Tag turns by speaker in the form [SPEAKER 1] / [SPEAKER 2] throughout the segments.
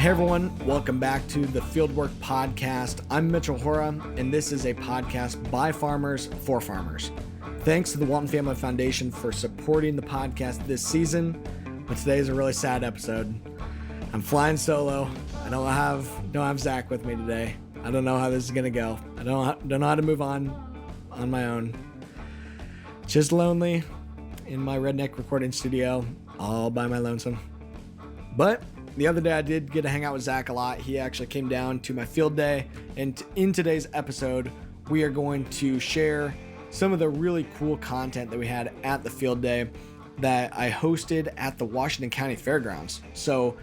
[SPEAKER 1] Hey everyone, welcome back to the Fieldwork Podcast. I'm Mitchell Hora, and this is a podcast by farmers for farmers. Thanks to the Walton Family Foundation for supporting the podcast this season, but today is a really sad episode. I'm flying solo. I don't have Zach with me today. I don't know how this is gonna go. I don't know how to move on my own. Just lonely in my redneck recording studio, all by my lonesome. But the other day I did get to hang out with Zach a lot. He actually came down to my field day, and in today's episode, we are going to share some of the really cool content that we had at the field day that I hosted at the Washington County Fairgrounds. So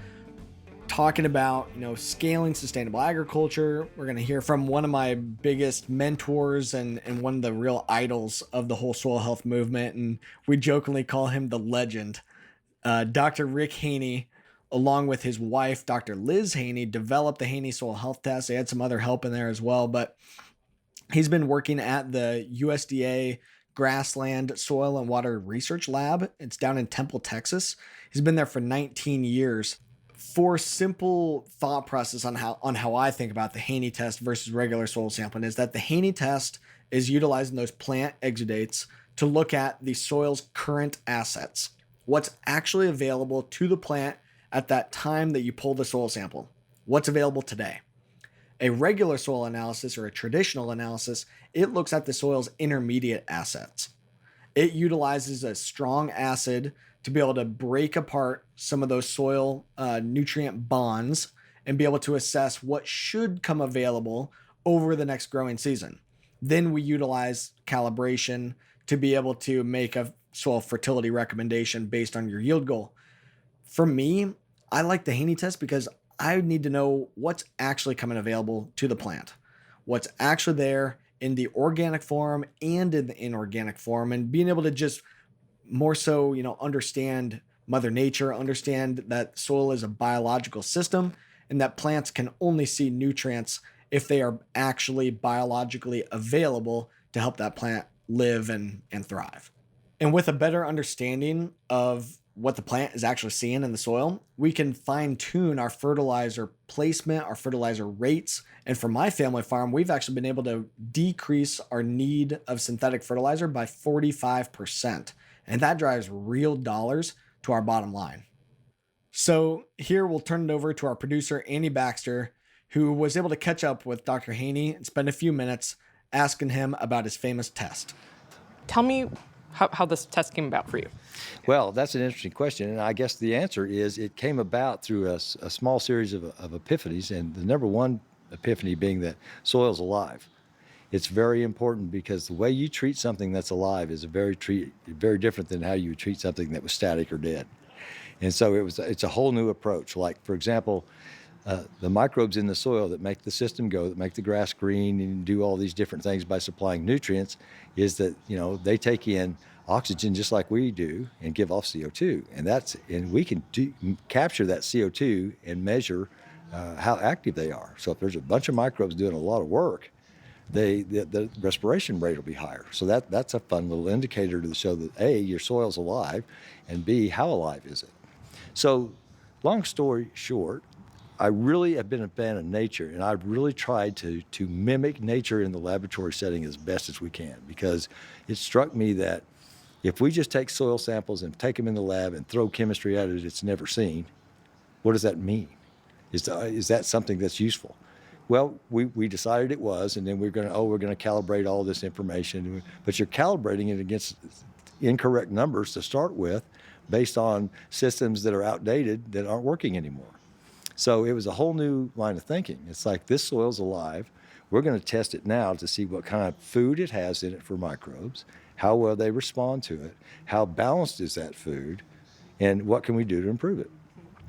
[SPEAKER 1] talking about, scaling sustainable agriculture, we're going to hear from one of my biggest mentors and one of the real idols of the whole soil health movement. And we jokingly call him the legend. Dr. Rick Haney, along with his wife, Dr. Liz Haney, developed the Haney Soil Health Test. They had some other help in there as well, but he's been working at the USDA Grassland Soil and Water Research Lab. It's down in Temple, Texas. He's been there for 19 years. For simple thought process on how I think about the Haney Test versus regular soil sampling is that the Haney Test is utilizing those plant exudates to look at the soil's current assets, what's actually available to the plant at that time that you pull the soil sample, what's available today. A regular soil analysis or a traditional analysis, it looks at the soil's intermediate assets. It utilizes a strong acid to be able to break apart some of those soil nutrient bonds and be able to assess what should come available over the next growing season. Then we utilize calibration to be able to make a soil fertility recommendation based on your yield goal. For me, I like the Haney Test because I need to know what's actually coming available to the plant, what's actually there in the organic form and in the inorganic form, and being able to just more so, understand Mother Nature, understand that soil is a biological system and that plants can only see nutrients if they are actually biologically available to help that plant live and thrive. And with a better understanding of what the plant is actually seeing in the soil, we can fine tune our fertilizer placement, our fertilizer rates. And for my family farm, we've actually been able to decrease our need of synthetic fertilizer by 45%. And that drives real dollars to our bottom line. So here we'll turn it over to our producer, Annie Baxter, who was able to catch up with Dr. Haney and spend a few minutes asking him about his famous test.
[SPEAKER 2] Tell me how this test came about for you.
[SPEAKER 3] Well, that's an interesting question, and I guess the answer is it came about through a small series of epiphanies, and the number one epiphany being that soil's alive. It's very important because the way you treat something that's alive is very different than how you would treat something that was static or dead. And so it's a whole new approach. Like, for example, the microbes in the soil that make the system go, that make the grass green and do all these different things by supplying nutrients, is that, they take in oxygen just like we do and give off CO2. And we can capture that CO2 and measure how active they are. So if there's a bunch of microbes doing a lot of work, the respiration rate will be higher. So that's a fun little indicator to show that A, your soil's alive, and B, how alive is it? So long story short, I really have been a fan of nature, and I've really tried to mimic nature in the laboratory setting as best as we can, because it struck me that if we just take soil samples and take them in the lab and throw chemistry at it it's never seen, what does that mean? Is that something that's useful? Well, we decided it was, and then we're going to calibrate all this information, but you're calibrating it against incorrect numbers to start with based on systems that are outdated that aren't working anymore. So it was a whole new line of thinking. It's like, this soil's alive. We're going to test it now to see what kind of food it has in it for microbes, how well they respond to it, how balanced is that food, and what can we do to improve it.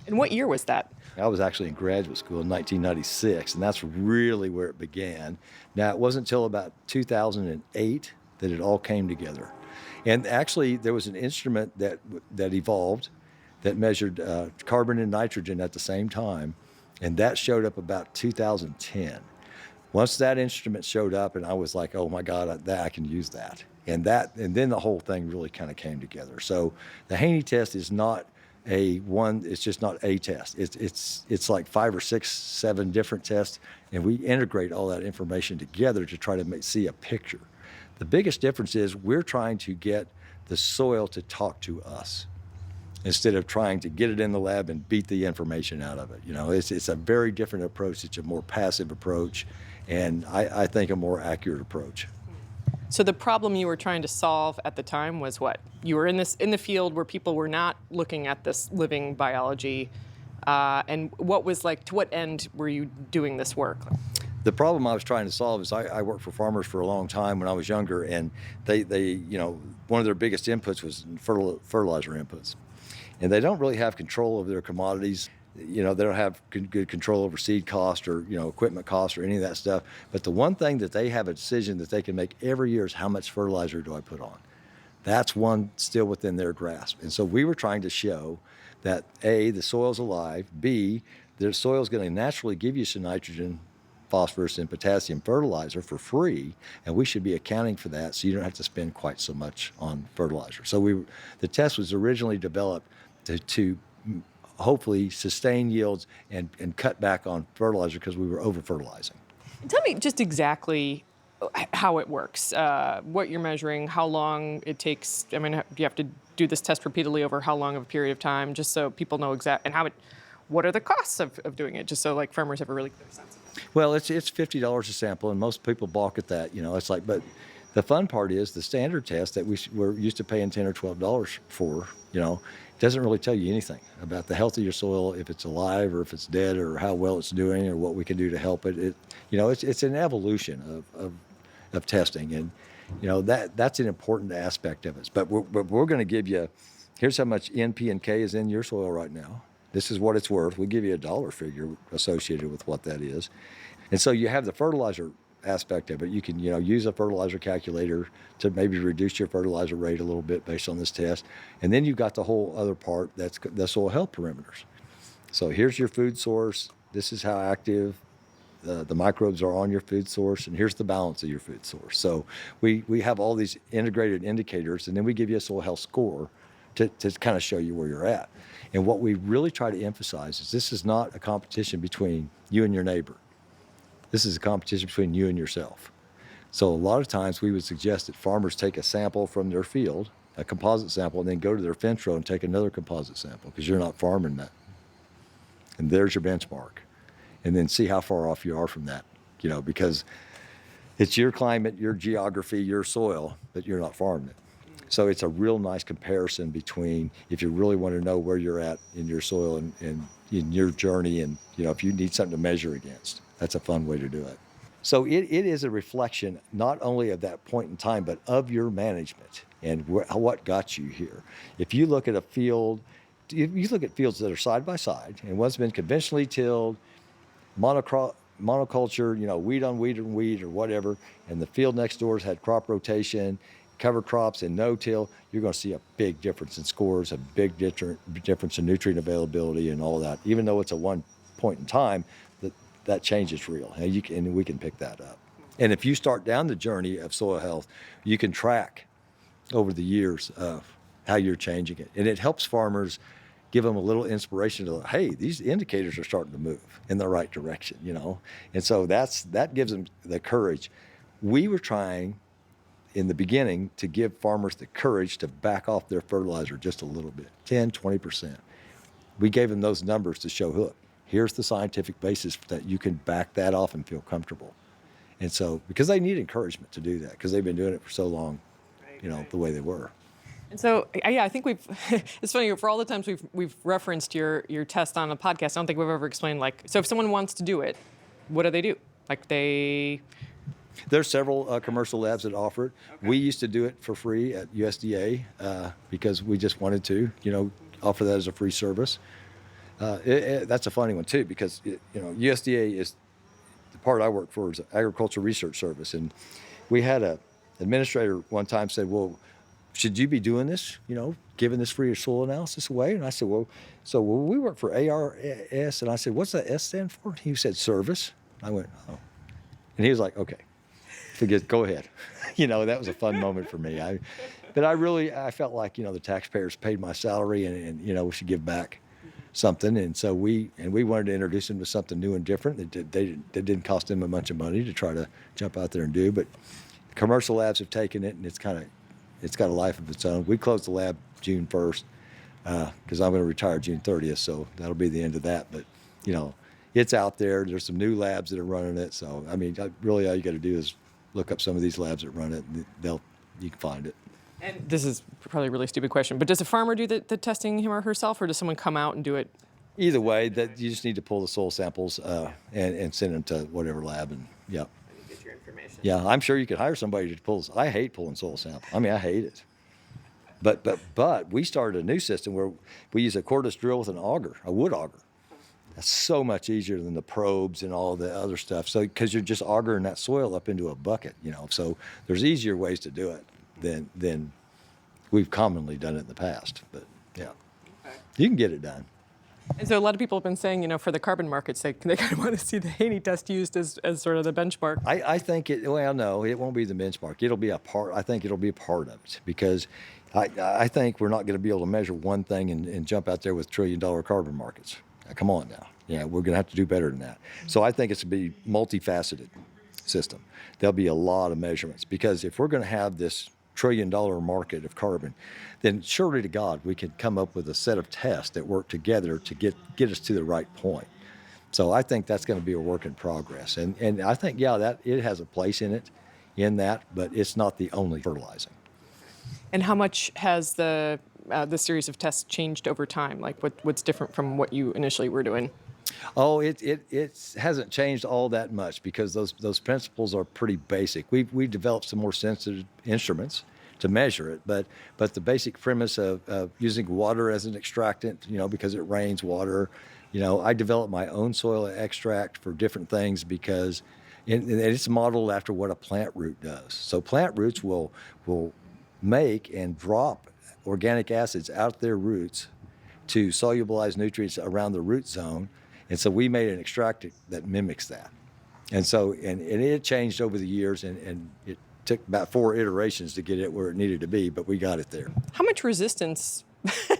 [SPEAKER 2] And what year was that?
[SPEAKER 3] I was actually in graduate school in 1996, and that's really where it began. Now, it wasn't until about 2008 that it all came together. And actually, there was an instrument that evolved that measured carbon and nitrogen at the same time, and that showed up about 2010. Once that instrument showed up, and I was like, oh my God, I can use that. And then the whole thing really kind of came together. So the Haney Test is not it's just not a test. It's like 5 or 6, 7 different tests, and we integrate all that information together to try to see a picture. The biggest difference is we're trying to get the soil to talk to us instead of trying to get it in the lab and beat the information out of it. It's a very different approach. It's a more passive approach, and I think a more accurate approach.
[SPEAKER 2] So the problem you were trying to solve at the time was what? You were in the field where people were not looking at this living biology, and what was to what end were you doing this work?
[SPEAKER 3] The problem I was trying to solve is I worked for farmers for a long time when I was younger, and they one of their biggest inputs was fertilizer inputs, and they don't really have control over their commodities. They don't have good control over seed cost or equipment cost or any of that stuff. But the one thing that they have a decision that they can make every year is how much fertilizer do I put on. That's one still within their grasp. And so we were trying to show that A, the soil's alive, B, the soil's going to naturally give you some nitrogen, phosphorus, and potassium fertilizer for free, and we should be accounting for that so you don't have to spend quite so much on fertilizer. So the test was originally developed to hopefully sustain yields and cut back on fertilizer because we were over-fertilizing.
[SPEAKER 2] Tell me just exactly how it works, what you're measuring, how long it takes. I mean, do you have to do this test repeatedly over how long of a period of time, just so people know exactly, and what are the costs of doing it, just so farmers have a really clear sense of it?
[SPEAKER 3] Well, it's $50 a sample, and most people balk at that. But the fun part is the standard test that we're used to paying $10 or $12 for, doesn't really tell you anything about the health of your soil, if it's alive or if it's dead, or how well it's doing, or what we can do to help it. It's an evolution of testing, and that's an important aspect of it. But we're going to give you, here's how much N, P, and K is in your soil right now. This is what it's worth. We give you a dollar figure associated with what that is, and so you have the fertilizer aspect of it. You can use a fertilizer calculator to maybe reduce your fertilizer rate a little bit based on this test. And then you've got the whole other part, that's the soil health parameters. So here's your food source. This is how active the microbes are on your food source, and here's the balance of your food source. So we have all these integrated indicators, and then we give you a soil health score to kind of show you where you're at. And what we really try to emphasize is this is not a competition between you and your neighbor. This is a competition between you and yourself. So a lot of times we would suggest that farmers take a sample from their field, a composite sample, and then go to their fence row and take another composite sample, because you're not farming that. And there's your benchmark. And then see how far off you are from that, because it's your climate, your geography, your soil, but you're not farming it. So it's a real nice comparison between, if you really want to know where you're at in your soil and in your journey, and if you need something to measure against. That's a fun way to do it. So it is a reflection not only of that point in time, but of your management and what got you here. If you look at a field, you look at fields that are side by side, and one's been conventionally tilled, monoculture, weed on weed and weed or whatever, and the field next door's had crop rotation, cover crops, and no-till, you're going to see a big difference in scores, a big difference in nutrient availability and all that. Even though it's a one point in time, that change is real, and we can pick that up. And if you start down the journey of soil health, you can track over the years of how you're changing it. And it helps farmers, give them a little inspiration to, hey, these indicators are starting to move in the right direction, And so that gives them the courage. We were trying in the beginning to give farmers the courage to back off their fertilizer just a little bit, 10, 20%. We gave them those numbers to show, look, here's the scientific basis that you can back that off and feel comfortable. And so, because they need encouragement to do that, because they've been doing it for so long, the way they were.
[SPEAKER 2] And so, I think it's funny, for all the times we've referenced your test on a podcast, I don't think we've ever explained, so if someone wants to do it, what do they do?
[SPEAKER 3] There's several commercial labs that offer it. Okay. We used to do it for free at USDA because we just wanted to, offer that as a free service. That's a funny one too, because USDA is the part I work for is the Agricultural Research Service, and we had a administrator one time said, "Well, should you be doing this? Giving this free soil analysis away?" And I said, "Well, we work for ARS," and I said, "What's that S stand for?" He said, "Service." I went, "Oh," and he was like, "Okay, go ahead." That was a fun moment for me. But I felt like, the taxpayers paid my salary and we should give back something. And so we wanted to introduce them to something new and different that didn't cost them a bunch of money to try to jump out there and do. But commercial labs have taken it, and it's got a life of its own. We closed the lab June 1st because I'm going to retire June 30th, so that'll be the end of that. But, it's out there. There's some new labs that are running it. So, really all you got to do is look up some of these labs that run it, and you can find it.
[SPEAKER 2] And this is probably a really stupid question, but does a farmer do the testing him or herself, or does someone come out and do it?
[SPEAKER 3] Either way, that you just need to pull the soil samples and send them to whatever lab, and yeah.
[SPEAKER 2] Get your information.
[SPEAKER 3] Yeah, I'm sure you could hire somebody to pull. I hate pulling soil samples. I hate it. But we started a new system where we use a cordless drill with an auger, a wood auger. That's so much easier than the probes and all the other stuff. So because you're just augering that soil up into a bucket, So there's easier ways to do it than we've commonly done it in the past. But yeah, you can get it done.
[SPEAKER 2] And so a lot of people have been saying, for the carbon markets, they kind of want to see the Haney test used as sort of the benchmark.
[SPEAKER 3] I think no, it won't be the benchmark. It'll be a part. I think it'll be a part of it because I think we're not going to be able to measure one thing and jump out there with $1 trillion carbon markets. Come on now. Yeah, we're going to have to do better than that. So I think it's going to be multifaceted system. There'll be a lot of measurements because if we're going to have this $1 trillion market of carbon, then surely to God we could come up with a set of tests that work together to get us to the right point. So I think that's going to be a work in progress, and I think that it has a place in that, but it's not the only fertilizing.
[SPEAKER 2] And how much has the series of tests changed over time? Like what's different from what you initially were doing?
[SPEAKER 3] Oh, it hasn't changed all that much because those principles are pretty basic. We developed some more sensitive instruments to measure it, but the basic premise of using water as an extractant, because it rains water, I developed my own soil extract for different things because it's modeled after what a plant root does. So plant roots will make and drop organic acids out their roots to solubilize nutrients around the root zone. And so we made an extractant that mimics that. And so, and it changed over the years, and it took about 4 iterations to get it where it needed to be, but we got it there.
[SPEAKER 2] How much resistance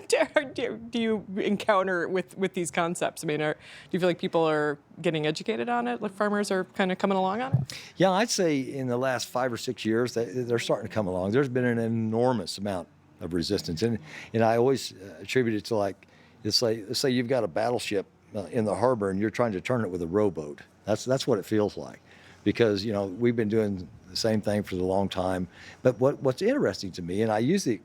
[SPEAKER 2] do you encounter with these concepts? Do you feel like people are getting educated on it? Like farmers are kind of coming along on it?
[SPEAKER 3] Yeah, I'd say in the last 5 or 6 years, they're starting to come along. There's been an enormous amount of resistance. And I always attribute it to let's say you've got a battleship in the harbor and you're trying to turn it with a rowboat. That's what it feels like, because we've been doing the same thing for a long time. But what's interesting to me, and I use it,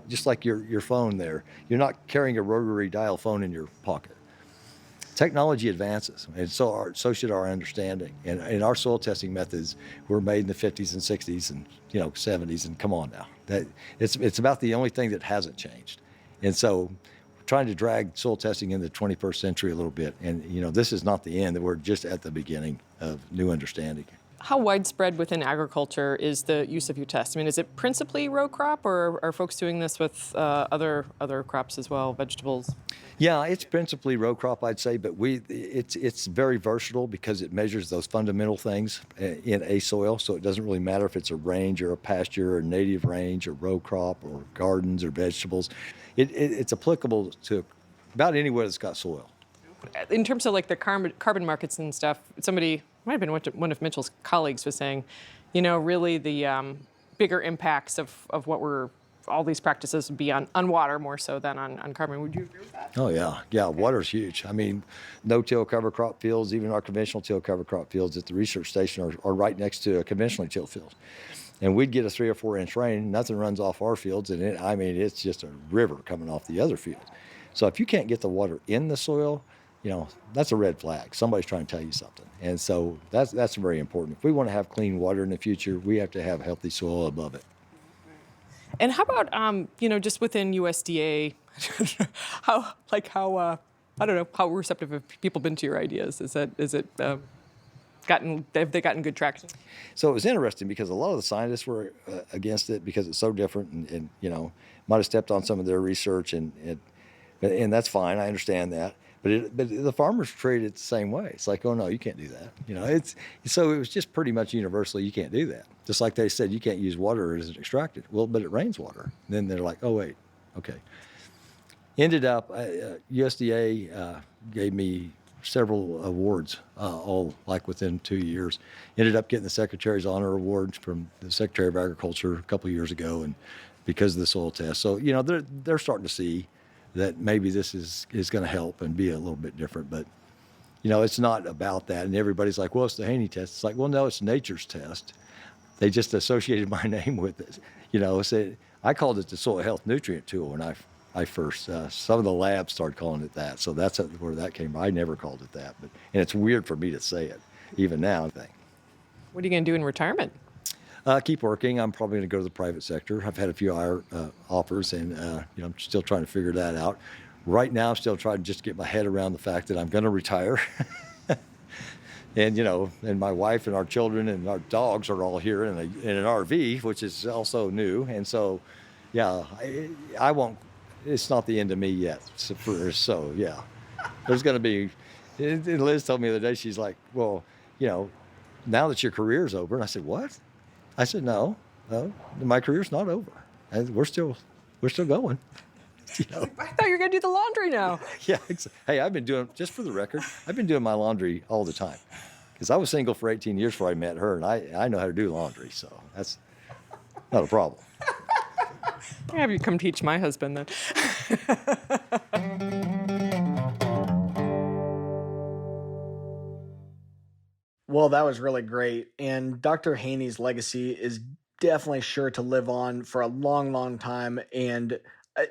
[SPEAKER 3] just like your phone there, you're not carrying a rotary dial phone in your pocket. Technology advances, and so should our understanding. And our soil testing methods were made in the 50s and 60s and 70s. And come on now, that it's about the only thing that hasn't changed. And so, trying to drag soil testing in the 21st century a little bit. And this is not the end; we're just at the beginning of new understanding.
[SPEAKER 2] How widespread within agriculture is the use of your test? Is it principally row crop, or are folks doing this with other crops as well, vegetables?
[SPEAKER 3] Yeah, it's principally row crop, I'd say, but it's very versatile because it measures those fundamental things in a soil. So it doesn't really matter if it's a range or a pasture or native range or row crop or gardens or vegetables. It's applicable to about anywhere that's got soil.
[SPEAKER 2] In terms of the carbon markets and stuff, somebody, might have been one of Mitchell's colleagues, was saying, really the bigger impacts of what all these practices would be on water more so than on carbon. Would you agree with that?
[SPEAKER 3] Oh, yeah. Yeah, water's huge. No-till cover crop fields, even our conventional till cover crop fields at the research station are right next to a conventionally tilled field. And we'd get a 3 or 4 inch rain, nothing runs off our fields, and it's just a river coming off the other fields. So if you can't get the water in the soil, that's a red flag. Somebody's trying to tell you something. And so that's very important. If we want to have clean water in the future, we have to have healthy soil above it.
[SPEAKER 2] And how about, just within USDA, how receptive have people been to your ideas? Have they gotten good traction?
[SPEAKER 3] So it was interesting because a lot of the scientists were against it because it's so different and might have stepped on some of their research and that's fine. I understand that. But the farmers treat it the same way. It's like, oh no, you can't do that. So it was just pretty much universally, you can't do that. Just like they said, you can't use water as an extractant. Well, but it rains water. And then they're like, oh wait, okay. Ended up, USDA gave me several awards, all like within 2 years. Ended up getting the Secretary's Honor Award from the Secretary of Agriculture a couple of years ago, and because of the soil test. So they're starting to see that maybe this is going to help and be a little bit different. But it's not about that. And everybody's like, well, it's the Haney test. It's like, well, no, it's nature's test. They just associated my name with it. So I called it the soil health nutrient tool when I first, some of the labs started calling it that. So that's where that came from. I never called it that, and it's weird for me to say it even now.
[SPEAKER 2] What are you going to do in retirement?
[SPEAKER 3] Keep working. I'm probably going to go to the private sector. I've had a few offers, and I'm still trying to figure that out. Right now, I'm still trying to just get my head around the fact that I'm going to retire. And my wife and our children and our dogs are all here in an RV, which is also new. And so, yeah, I won't. It's not the end of me yet. So yeah, there's going to be. Liz told me the other day. She's like, well, now that your career's over, and I said, what? I said, no, my career's not over. We're still going.
[SPEAKER 2] I thought you were going to do the laundry now.
[SPEAKER 3] Yeah. Hey, I've been doing, just for the record, I've been doing my laundry all the time, because I was single for 18 years before I met her, and I know how to do laundry, so that's not a problem.
[SPEAKER 2] I'll have you come teach my husband then.
[SPEAKER 1] Well, that was really great. And Dr. Haney's legacy is definitely sure to live on for a long, long time. And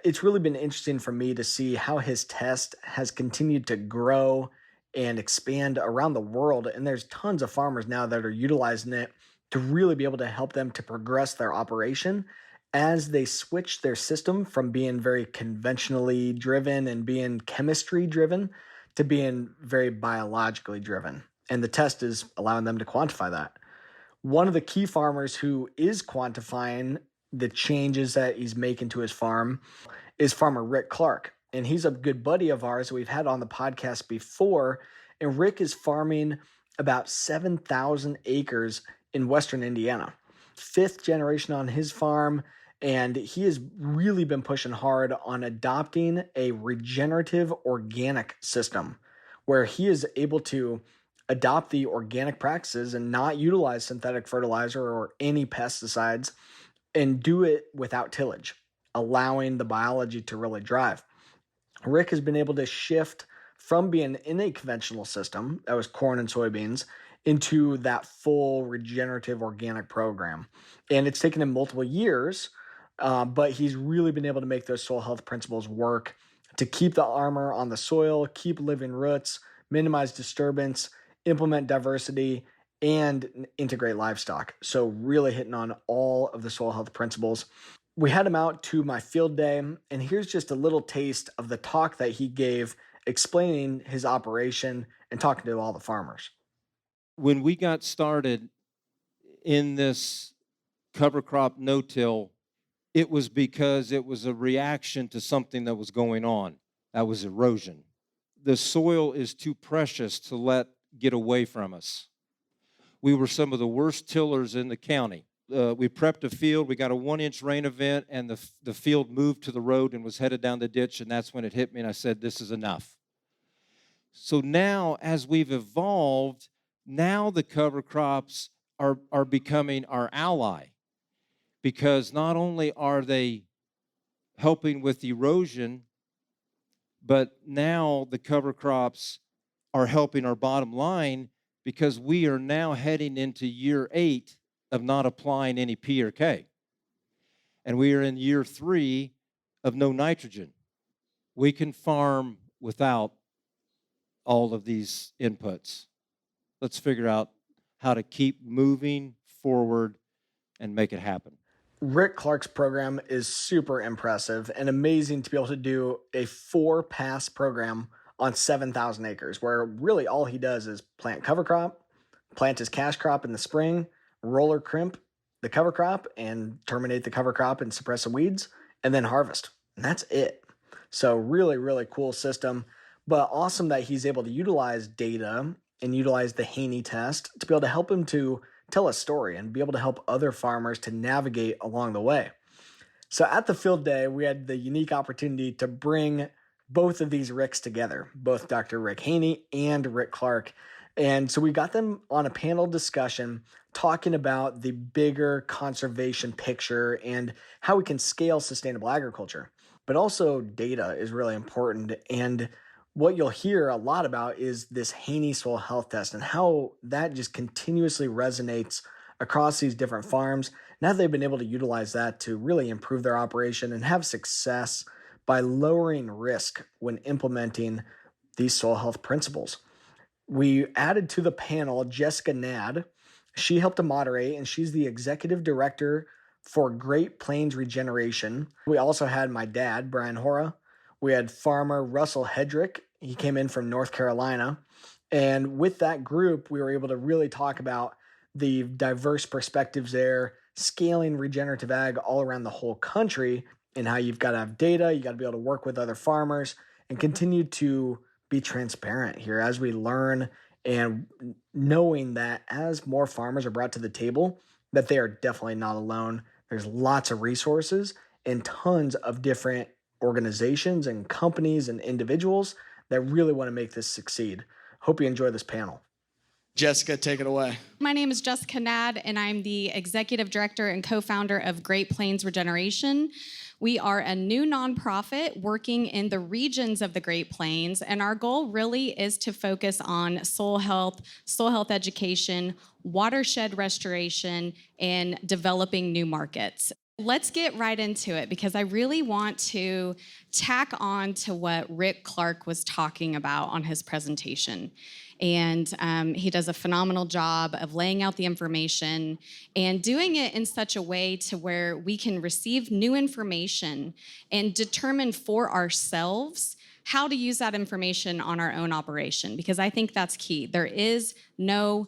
[SPEAKER 1] it's really been interesting for me to see how his test has continued to grow and expand around the world. And there's tons of farmers now that are utilizing it to really be able to help them to progress their operation as they switch their system from being very conventionally driven and being chemistry driven to being very biologically driven. And the test is allowing them to quantify that. One of the key farmers who is quantifying the changes that he's making to his farm is farmer Rick Clark. And he's a good buddy of ours that we've had on the podcast before. And Rick is farming about 7,000 acres in Western Indiana. 5th generation on his farm. And he has really been pushing hard on adopting a regenerative organic system where he is able to adopt the organic practices and not utilize synthetic fertilizer or any pesticides and do it without tillage, allowing the biology to really drive. Rick has been able to shift from being in a conventional system, that was corn and soybeans, into that full regenerative organic program. And it's taken him multiple years, but he's really been able to make those soil health principles work to keep the armor on the soil, keep living roots, minimize disturbance, implement diversity, and integrate livestock. So really hitting on all of the soil health principles. We had him out to my field day, and here's just a little taste of the talk that he gave explaining his operation and talking to all the farmers.
[SPEAKER 4] When we got started in this cover crop no-till, it was because it was a reaction to something that was going on. That was erosion. The soil is too precious to let get away from us. We were some of the worst tillers in the county. We prepped a field. We got a 1-inch rain event, and the field moved to the road and was headed down the ditch, and that's when it hit me, and I said, this is enough. So now, as we've evolved, now the cover crops are becoming our ally, because not only are they helping with erosion, but now the cover crops are helping our bottom line, because we are now heading into year 8 of not applying any P or K. And we are in year 3 of no nitrogen. We can farm without all of these inputs. Let's figure out how to keep moving forward and make it happen.
[SPEAKER 1] Rick Clark's program is super impressive and amazing to be able to do a 4-pass program on 7,000 acres, where really all he does is plant cover crop, plant his cash crop in the spring, roller crimp the cover crop and terminate the cover crop and suppress the weeds, and then harvest. And that's it. So really, really cool system. But awesome that he's able to utilize data and utilize the Haney test to be able to help him to tell a story and be able to help other farmers to navigate along the way. So at the field day, we had the unique opportunity to bring both of these Ricks together, both Dr. Rick Haney and Rick Clark. And so we got them on a panel discussion talking about the bigger conservation picture and how we can scale sustainable agriculture. But also data is really important. And what you'll hear a lot about is this Haney soil health test and how that just continuously resonates across these different farms. Now they've been able to utilize that to really improve their operation and have success by lowering risk when implementing these soil health principles. We added to the panel Jessica Gnad. She helped to moderate, and she's the executive director for Great Plains Regeneration. We also had my dad, Brian Hora. We had farmer Russell Hedrick. He came in from North Carolina. And with that group, we were able to really talk about the diverse perspectives there, scaling regenerative ag all around the whole country, and how you've got to have data, you got to be able to work with other farmers, and continue to be transparent here as we learn, and knowing that as more farmers are brought to the table, that they are definitely not alone. There's lots of resources and tons of different organizations and companies and individuals that really want to make this succeed. Hope you enjoy this panel. Jessica, take it away.
[SPEAKER 5] My name is Jessica Gnad, and I'm the executive director and co-founder of Great Plains Regeneration. We are a new nonprofit working in the regions of the Great Plains, and our goal really is to focus on soil health education, watershed restoration, and developing new markets. Let's get right into it because I really want to tack on to what Rick Clark was talking about on his presentation. And he does a phenomenal job of laying out the information and doing it in such a way to where we can receive new information and determine for ourselves how to use that information on our own operation, because I think that's key. There is no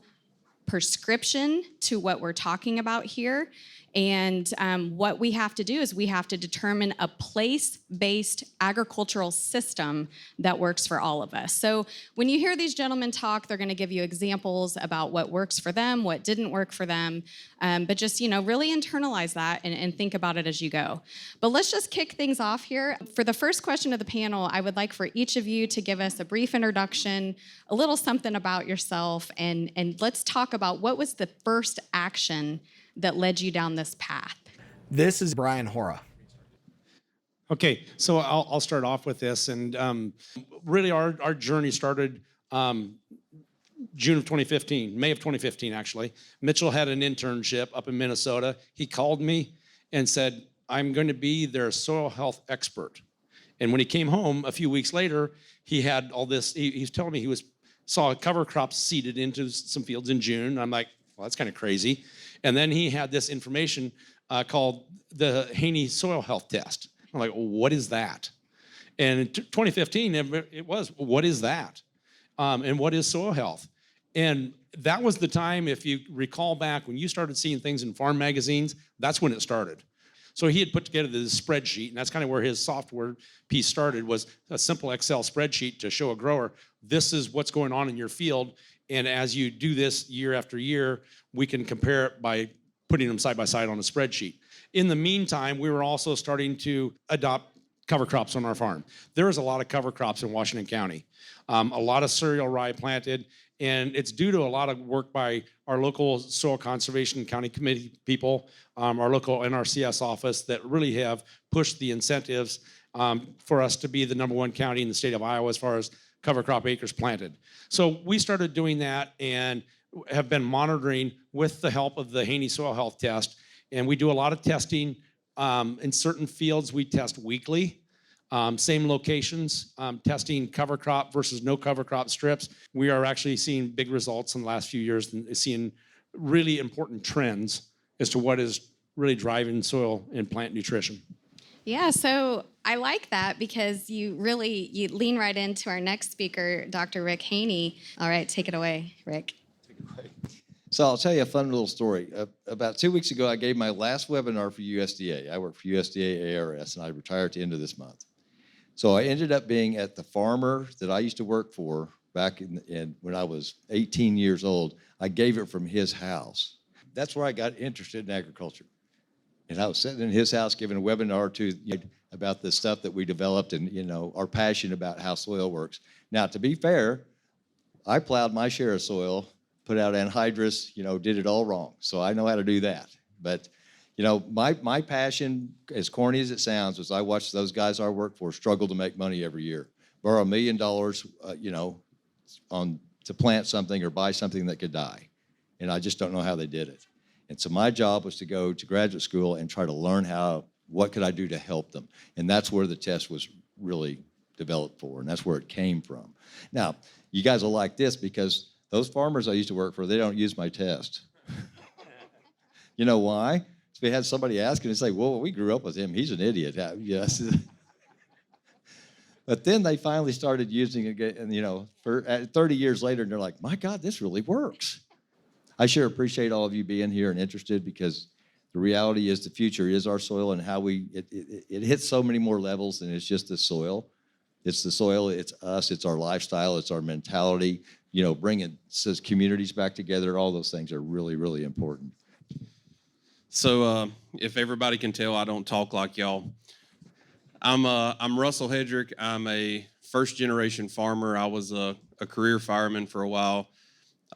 [SPEAKER 5] prescription to what we're talking about here. And what we have to do is we have to determine a place-based agricultural system that works for all of us. So when you hear these gentlemen talk, they're going to give you examples about what works for them, what didn't work for them, but just, really internalize that and think about it as you go. But let's just kick things off here. For the first question of the panel, I would like for each of you to give us a brief introduction, a little something about yourself, and let's talk about what was the first action that led you down this path.
[SPEAKER 1] This is Brian Hora.
[SPEAKER 6] Okay, so I'll start off with this, and really our journey started June of 2015, May of 2015 actually. Mitchell had an internship up in Minnesota. He called me and said, I'm going to be their soil health expert. And when he came home a few weeks later, he had all this, he was telling me he saw cover crops seeded into some fields in June. I'm like, well, that's kind of crazy. And then he had this information called the Haney soil health test. I'm like, well, what is that? And in 2015, it was, what is that? And what is soil health? And that was the time, if you recall back, when you started seeing things in farm magazines, that's when it started. So he had put together this spreadsheet, and that's kind of where his software piece started, was a simple Excel spreadsheet to show a grower, this is what's going on in your field. And as you do this year after year, we can compare it by putting them side by side on a spreadsheet. In the meantime, we were also starting to adopt cover crops on our farm. There is a lot of cover crops in Washington County, a lot of cereal rye planted, and it's due to a lot of work by our local soil conservation county committee people, our local NRCS office that really have pushed the incentives for us to be the #1 county in the state of Iowa as far as cover crop acres planted. So we started doing that and have been monitoring with the help of the Haney soil health test. And we do a lot of testing. In certain fields, we test weekly, same locations, testing cover crop versus no cover crop strips. We are actually seeing big results in the last few years and seeing really important trends as to what is really driving soil and plant nutrition.
[SPEAKER 5] Yeah, so I like that because you lean right into our next speaker, Dr. Rick Haney. All right, take it away, Rick.
[SPEAKER 3] So I'll tell you a fun little story. About 2 weeks ago, I gave my last webinar for USDA. I work for USDA ARS, and I retire at the end of this month. So I ended up being at the farmer that I used to work for back when I was 18 years old. I gave it from his house. That's where I got interested in agriculture. And I was sitting in his house giving a webinar or two about the stuff that we developed and, our passion about how soil works. Now, to be fair, I plowed my share of soil, put out anhydrous, did it all wrong. So I know how to do that. But, my passion, as corny as it sounds, was I watched those guys I work for struggle to make money every year. Borrow $1 million, to plant something or buy something that could die. And I just don't know how they did it. And so my job was to go to graduate school and try to learn what could I do to help them. And that's where the test was really developed for, and that's where it came from. Now, you guys will like this because those farmers I used to work for, they don't use my test. You know why? So we had somebody ask and say, well, we grew up with him. He's an idiot. Yes. But then they finally started using it, and, 30 years later, and they're like, my God, this really works. I sure appreciate all of you being here and interested, because the reality is the future is our soil and how it hits so many more levels than it's just the soil. It's the soil, it's us, it's our lifestyle, it's our mentality, bringing communities back together. All those things are really, really important.
[SPEAKER 7] So if everybody can tell, I don't talk like y'all. I'm Russell Hedrick. I'm a first-generation farmer. I was a career fireman for a while.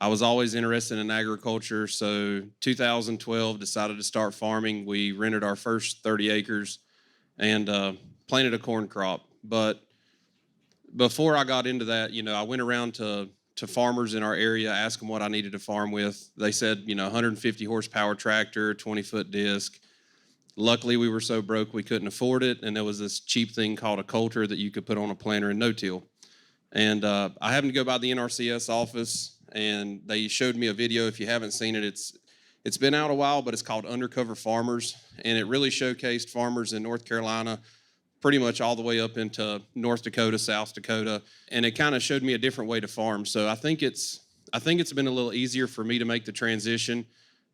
[SPEAKER 7] I was always interested in agriculture, so 2012 decided to start farming. We rented our first 30 acres and planted a corn crop. But before I got into that, I went around to farmers in our area, asked them what I needed to farm with. They said, 150 horsepower tractor, 20-foot disc. Luckily, we were so broke we couldn't afford it, and there was this cheap thing called a coulter that you could put on a planter and no-till. And I happened to go by the NRCS office, and they showed me a video. If you haven't seen it, it's been out a while, but it's called Undercover Farmers, and it really showcased farmers in North Carolina, pretty much all the way up into North Dakota, South Dakota, and it kind of showed me a different way to farm. So I think it's been a little easier for me to make the transition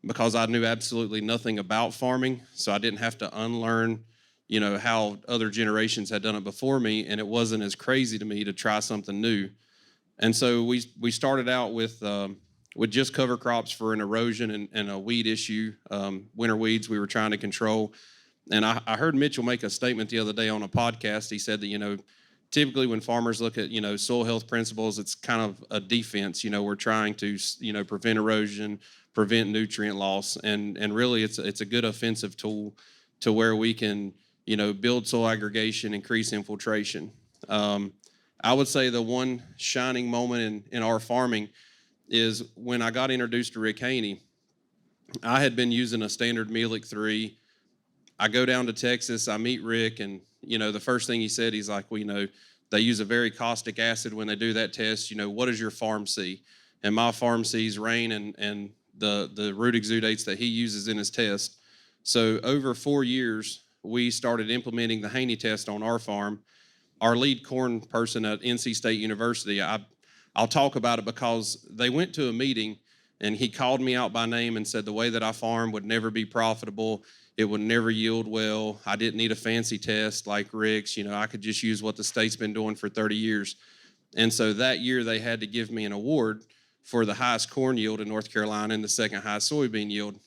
[SPEAKER 7] because I knew absolutely nothing about farming, so I didn't have to unlearn, how other generations had done it before me, and it wasn't as crazy to me to try something new. And so we started out with just cover crops for an erosion and a weed issue, winter weeds we were trying to control. And I heard Mitchell make a statement the other day on a podcast. He said that, typically when farmers look at, soil health principles, it's kind of a defense. We're trying to, prevent erosion, prevent nutrient loss. And really it's a good offensive tool to where we can, build soil aggregation, increase infiltration. I would say the one shining moment in our farming is when I got introduced to Rick Haney. I had been using a standard Melic 3. I go down to Texas, I meet Rick, and, the first thing he said, he's like, well, they use a very caustic acid when they do that test. What does your farm see? And my farm sees rain and the root exudates that he uses in his test. So over 4 years, we started implementing the Haney Test on our farm. Our lead corn person at NC State University, I'll talk about it because they went to a meeting and he called me out by name and said the way that I farm would never be profitable. It would never yield well. I didn't need a fancy test like Rick's. I could just use what the state's been doing for 30 years. And so that year they had to give me an award for the highest corn yield in North Carolina and the second highest soybean yield.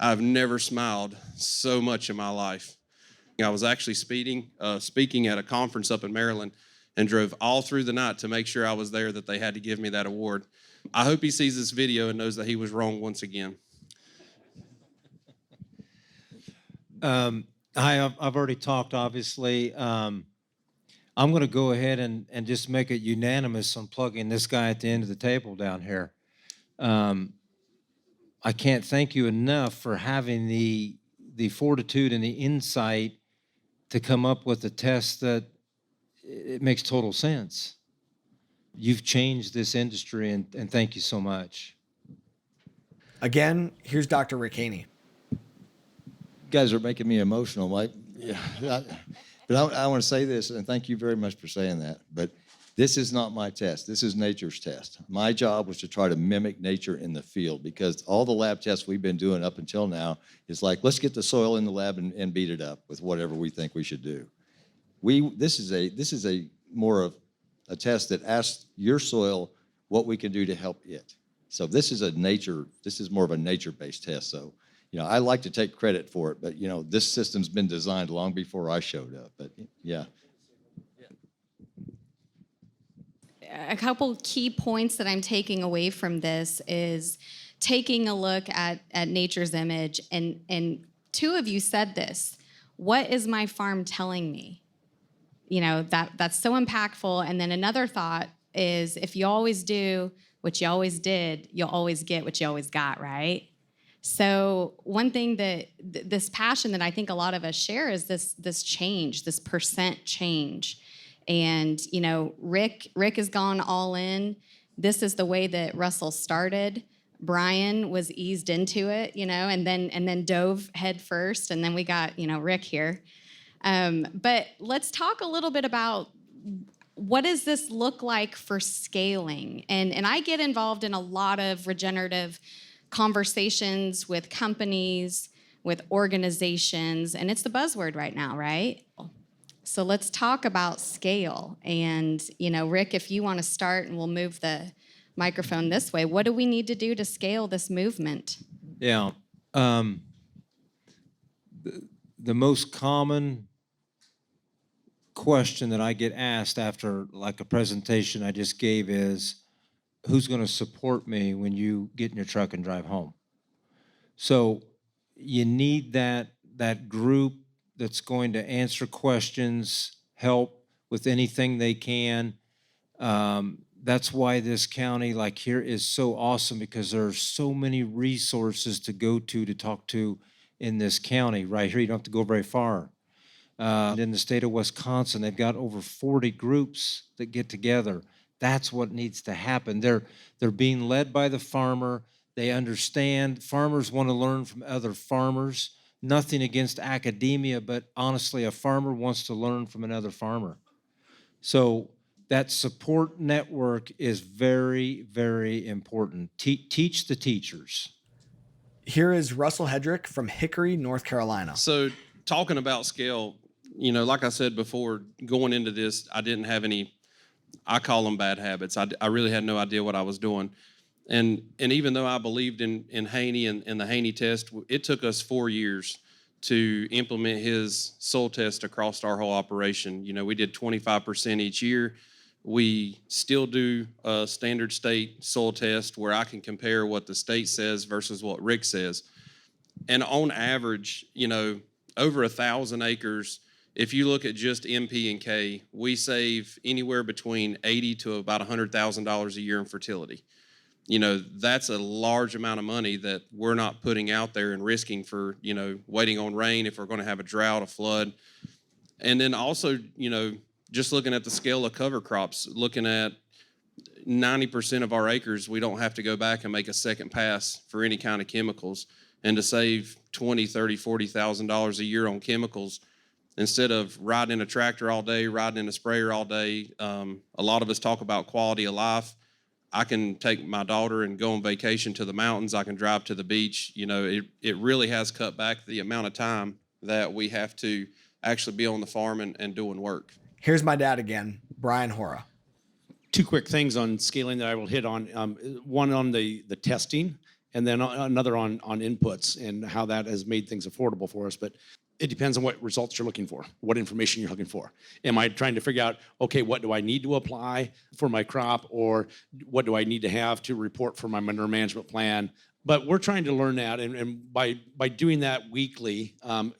[SPEAKER 7] I've never smiled so much in my life. I was actually speaking at a conference up in Maryland and drove all through the night to make sure I was there that they had to give me that award. I hope he sees this video and knows that he was wrong once again.
[SPEAKER 4] Hi, I've already talked, obviously. I'm going to go ahead and just make it unanimous on plugging this guy at the end of the table down here. I can't thank you enough for having the fortitude and the insight to come up with a test that it makes total sense. You've changed this industry, and thank you so much.
[SPEAKER 1] Again, here's Dr. Rick Haney.
[SPEAKER 3] You guys are making me emotional, Mike. Yeah, but I want to say this, and thank you very much for saying that. But this is not my test. This is nature's test. My job was to try to mimic nature in the field, because all the lab tests we've been doing up until now is like, let's get the soil in the lab and beat it up with whatever we think we should do. This is a more of a test that asks your soil what we can do to help it. So this is more of a nature-based test. So, I like to take credit for it, but this system's been designed long before I showed up. But yeah.
[SPEAKER 5] A couple key points that I'm taking away from this is taking a look at nature's image, and two of you said this. What is my farm telling me? That's so impactful. And then another thought is, if you always do what you always did, you'll always get what you always got, right? So one thing that this passion that I think a lot of us share is this change, this percent change. And, Rick has gone all in. This is the way that Russell started. Brian was eased into it, and then dove head first. And then we got, Rick here. But let's talk a little bit about what does this look like for scaling? And I get involved in a lot of regenerative conversations with companies, with organizations, and it's the buzzword right now, right? So let's talk about scale. And, Rick, if you want to start, and we'll move the microphone this way, what do we need to do to scale this movement?
[SPEAKER 4] Yeah. The most common question that I get asked after like a presentation I just gave is, who's going to support me when you get in your truck and drive home? So you need that group that's going to answer questions, help with anything they can. That's why this county, like here, is so awesome, because there are so many resources to go to talk to in this county. Right here, you don't have to go very far. In the state of Wisconsin, they've got over 40 groups that get together. That's what needs to happen. They're being led by the farmer. They understand. Farmers want to learn from other farmers. Nothing against academia, but honestly, a farmer wants to learn from another farmer. So that support network is very, very important. Teach the teachers.
[SPEAKER 1] Here is Russell Hedrick from Hickory, North Carolina.
[SPEAKER 7] So talking about scale, like I said before, going into this, I didn't have any, I call them bad habits. I really had no idea what I was doing. And even though I believed in Haney and the Haney Test, it took us 4 years to implement his soil test across our whole operation. We did 25% each year. We still do a standard state soil test where I can compare what the state says versus what Rick says. And on average, over 1,000 acres, if you look at just MP and K, we save anywhere between $80,000 to about $100,000 a year in fertility. That's a large amount of money that we're not putting out there and risking for, waiting on rain if we're going to have a drought, a flood. And then also, just looking at the scale of cover crops, looking at 90% of our acres, we don't have to go back and make a second pass for any kind of chemicals. And to save $20,000, $30,000, $40,000 a year on chemicals, instead of riding in a tractor all day, riding in a sprayer all day, a lot of us talk about quality of life. I can take my daughter and go on vacation to the mountains. I can drive to the beach. It really has cut back the amount of time that we have to actually be on the farm and doing work.
[SPEAKER 1] Here's my dad again, Brian Hora.
[SPEAKER 6] Two quick things on scaling that I will hit on. One on the testing, and then another on inputs and how that has made things affordable for us. But it depends on what results you're looking for, what information you're looking for. Am I trying to figure out, okay, what do I need to apply for my crop, or what do I need to have to report for my manure management plan? But we're trying to learn that, and by doing that weekly,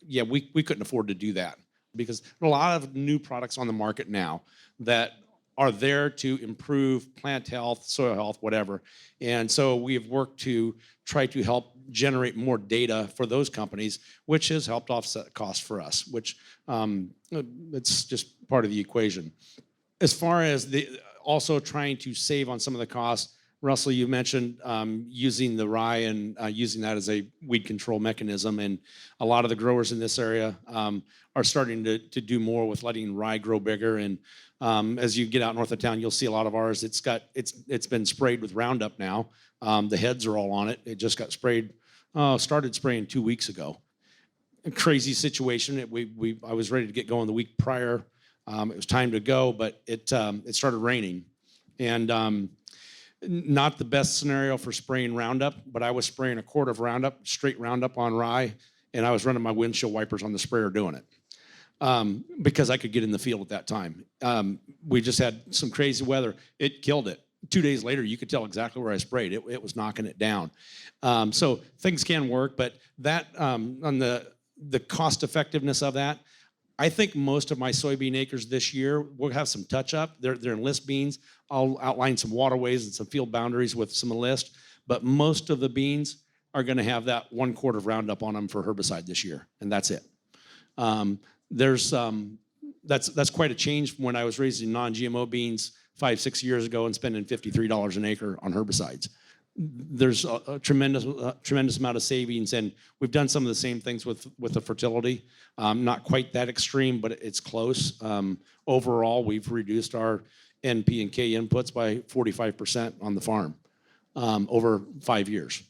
[SPEAKER 6] we couldn't afford to do that, because there are a lot of new products on the market now that are there to improve plant health, soil health, whatever. And so we've worked to try to help generate more data for those companies, which has helped offset costs for us, which it's just part of the equation. As far as also trying to save on some of the costs, Russell, you mentioned using the rye and using that as a weed control mechanism, and a lot of the growers in this area are starting to do more with letting rye grow bigger. And as you get out north of town, you'll see a lot of ours. It's been sprayed with Roundup now. The heads are all on it. It just got sprayed. Started spraying 2 weeks ago. A crazy situation. I was ready to get going the week prior. It was time to go, but it started raining. And not the best scenario for spraying Roundup, but I was spraying a quart of Roundup, straight Roundup on rye, and I was running my windshield wipers on the sprayer doing it. Because I could get in the field at that time. We just had some crazy weather. It killed it. 2 days later, you could tell exactly where I sprayed. It was knocking it down. So things can work, but that on the cost effectiveness of that, I think most of my soybean acres this year will have some touch up. They're enlist beans. I'll outline some waterways and some field boundaries with some enlist, but most of the beans are going to have that 1 quart of Roundup on them for herbicide this year, and that's it. That's quite a change from when I was raising non-GMO beans 5-6 years ago and spending $53 an acre on herbicides. There's a tremendous amount of savings, and we've done some of the same things with the fertility. Not quite that extreme, but it's close. Overall, we've reduced our NP and K inputs by 45% on the farm over 5 years.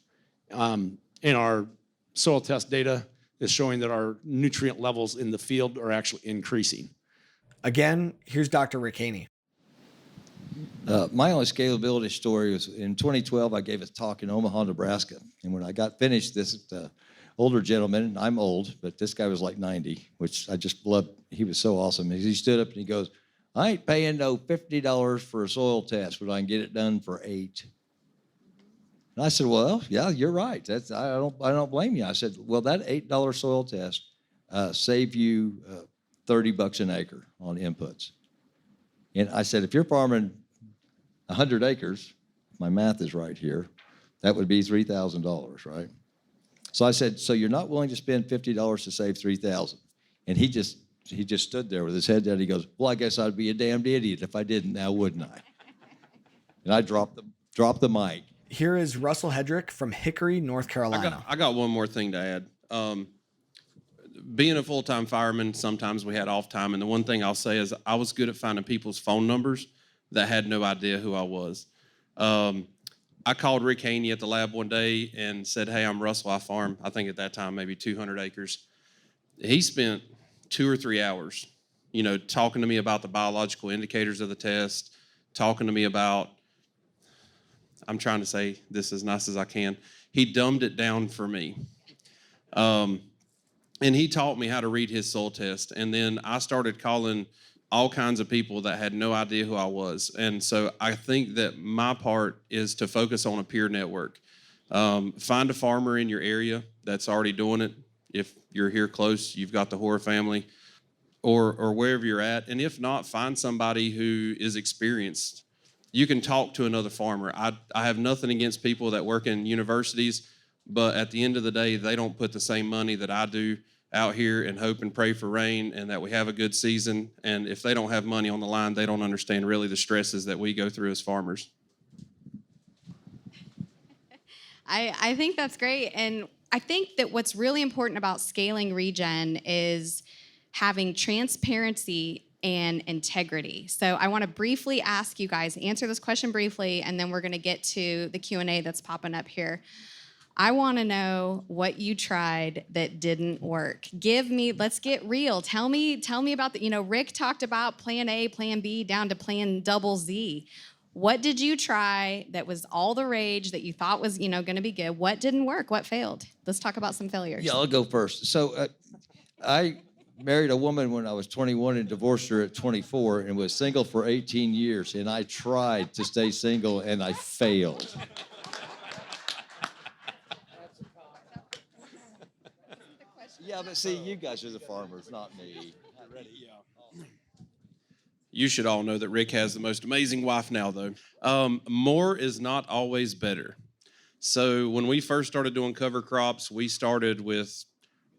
[SPEAKER 6] And our soil test data is showing that our nutrient levels in the field are actually increasing.
[SPEAKER 1] Again, here's Dr. Rick Haney.
[SPEAKER 3] My only scalability story was in 2012, I gave a talk in Omaha, Nebraska. And when I got finished, this older gentleman, I'm old, but this guy was like 90, which I just loved. He was so awesome. He stood up and he goes, I ain't paying no $50 for a soil test, but I can get it done for $8. And I said, well, yeah, you're right. I don't blame you. I said, well, that $8 soil test save you $30 an acre on inputs. And I said, if you're farming 100 acres, my math is right here, that would be $3,000, right? So I said, so you're not willing to spend $50 to save $3,000? And he just stood there with his head down. He goes, well, I guess I'd be a damned idiot if I didn't now, wouldn't I? And I dropped the mic.
[SPEAKER 1] Here is Russell Hedrick from Hickory, North Carolina.
[SPEAKER 7] I got one more thing to add. Being a full-time fireman, sometimes we had off time, and the one thing I'll say is I was good at finding people's phone numbers that had no idea who I was. I called Rick Haney at the lab one day and said, hey, I'm Russell, I farm, I think at that time maybe 200 acres. He spent 2 or 3 hours, talking to me about the biological indicators of the test, talking to me about, I'm trying to say this as nice as I can, he dumbed it down for me. And he taught me how to read his soil test. And then I started calling all kinds of people that had no idea who I was. And so I think that my part is to focus on a peer network. Find a farmer in your area that's already doing it. If you're here close, you've got the Hora family or wherever you're at. And if not, find somebody who is experienced. You can talk to another farmer. I have nothing against people that work in universities, but at the end of the day, they don't put the same money that I do out here and hope and pray for rain and that we have a good season. And if they don't have money on the line, they don't understand really the stresses that we go through as farmers.
[SPEAKER 5] I think that's great. And I think that what's really important about scaling regen is having transparency and integrity. So I want to briefly ask you guys, answer this question briefly, and then we're going to get to the Q&A that's popping up here. I want to know what you tried that didn't work. Let's get real. Tell me about Rick talked about plan A, plan B, down to plan double Z. What did you try that was all the rage that you thought was, going to be good? What didn't work? What failed? Let's talk about some failures.
[SPEAKER 3] Yeah, I'll go first. So I married a woman when I was 21 and divorced her at 24 and was single for 18 years. And I tried to stay single and I failed. Yeah, but see, you guys are the farmers, not me.
[SPEAKER 7] You should all know that Rick has the most amazing wife now, though. More is not always better. So when we first started doing cover crops, we started with,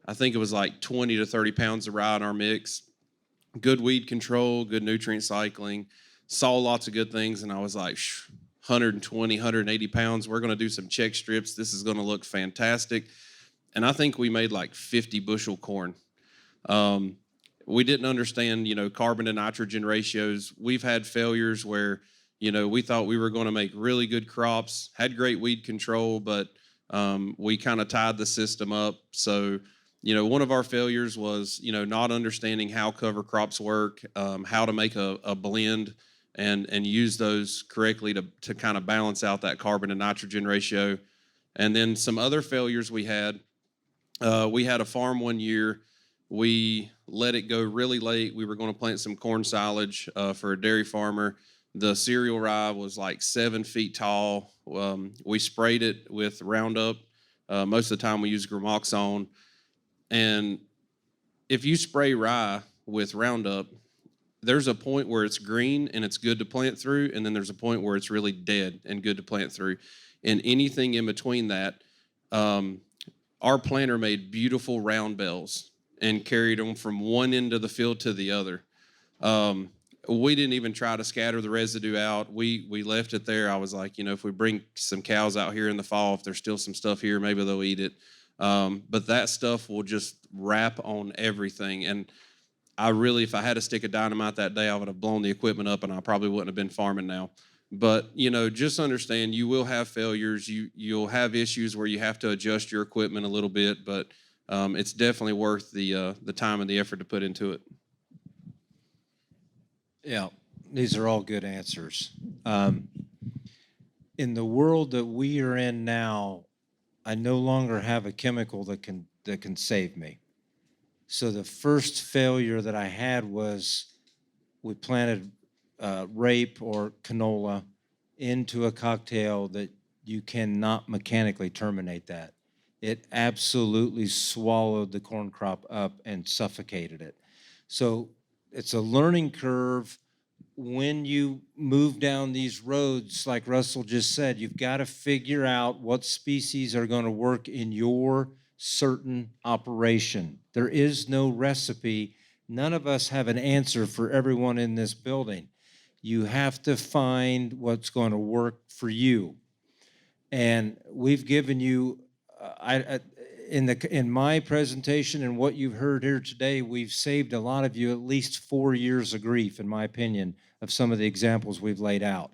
[SPEAKER 7] I think it was like 20 to 30 pounds of rye in our mix. Good weed control, good nutrient cycling, saw lots of good things, and I was like, 120, 180 pounds, we're going to do some check strips. This is going to look fantastic. And I think we made like 50 bushel corn. We didn't understand, carbon to nitrogen ratios. We've had failures where, we thought we were going to make really good crops, had great weed control, but we kind of tied the system up. So One of our failures was, not understanding how cover crops work, how to make a blend and use those correctly to kind of balance out that carbon to nitrogen ratio. And then some other failures we had a farm one year. We let it go really late. We were going to plant some corn silage for a dairy farmer. The cereal rye was like 7 feet tall. We sprayed it with Roundup. Most of the time we use Gramoxone. And if you spray rye with Roundup, there's a point where it's green and it's good to plant through, and then there's a point where it's really dead and good to plant through. And anything in between that, our planter made beautiful round bells and carried them from one end of the field to the other. We didn't even try to scatter the residue out. We left it there. I was like, if we bring some cows out here in the fall, if there's still some stuff here, maybe they'll eat it. But that stuff will just wrap on everything. And if I had to stick a dynamite that day, I would have blown the equipment up and I probably wouldn't have been farming now. But, just understand you will have failures. You'll have issues where you have to adjust your equipment a little bit, but it's definitely worth the time and the effort to put into it.
[SPEAKER 4] Yeah, these are all good answers. In the world that we are in now, I no longer have a chemical that can save me. So the first failure that I had was we planted rape or canola into a cocktail that you cannot mechanically terminate that. It absolutely swallowed the corn crop up and suffocated it. So it's a learning curve. When you move down these roads, like Russell just said, you've got to figure out what species are going to work in your certain operation. There is no recipe. None of us have an answer for everyone in this building. You have to find what's going to work for you. And we've given you, in my presentation and what you've heard here today, we've saved a lot of you at least 4 years of grief, in my opinion, of some of the examples we've laid out.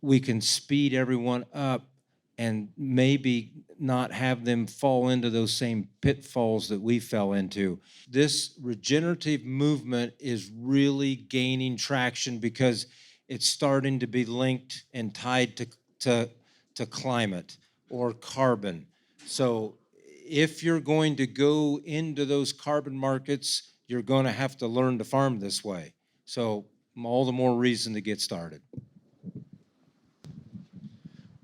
[SPEAKER 4] We can speed everyone up and maybe not have them fall into those same pitfalls that we fell into. This regenerative movement is really gaining traction because it's starting to be linked and tied to climate or carbon. So if you're going to go into those carbon markets, you're going to have to learn to farm this way. So all the more reason to get started.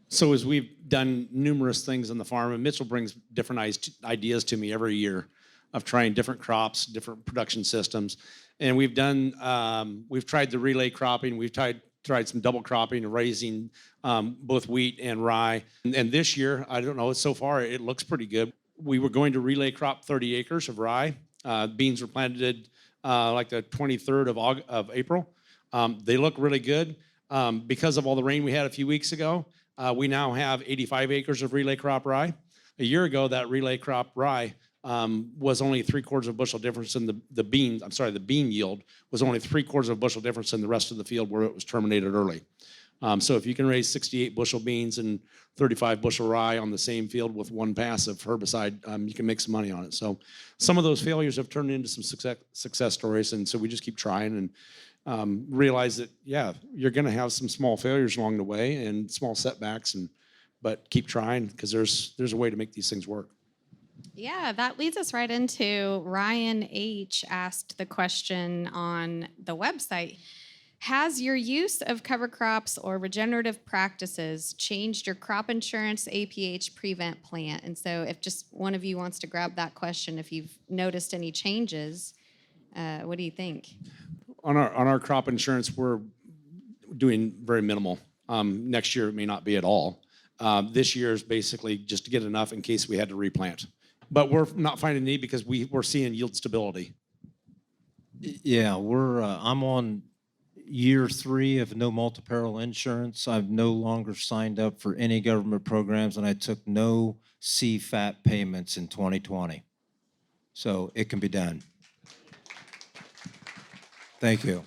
[SPEAKER 6] So as we've done numerous things on the farm, and Mitchell brings different ideas to me every year of trying different crops, different production systems. And we've tried the relay cropping, we've tried some double cropping, raising both wheat and rye. And this year, I don't know, so far it looks pretty good. We were going to relay crop 30 acres of rye. Beans were planted like the 23rd of April. They look really good. Because of all the rain we had a few weeks ago, we now have 85 acres of relay crop rye. A year ago, that relay crop rye was only 3/4 of a bushel difference in the bean yield was only 3/4 of a bushel difference in the rest of the field where it was terminated early. So if you can raise 68 bushel beans and 35 bushel rye on the same field with one pass of herbicide, you can make some money on it. So some of those failures have turned into some success stories, and so we just keep trying and realize that, yeah, you're going to have some small failures along the way and small setbacks, but keep trying because there's a way to make these things work.
[SPEAKER 5] Yeah, that leads us right into Ryan H. asked the question on the website. Has your use of cover crops or regenerative practices changed your crop insurance APH prevent plan? And so if just one of you wants to grab that question, if you've noticed any changes, what do you think?
[SPEAKER 6] On our crop insurance, we're doing very minimal. Next year it may not be at all. This year is basically just to get enough in case we had to replant. But we're not finding need because we're seeing yield stability.
[SPEAKER 4] Yeah, I'm on year 3 of no multi-peril insurance. I've no longer signed up for any government programs, and I took no CFAP payments in 2020. So it can be done. Thank you.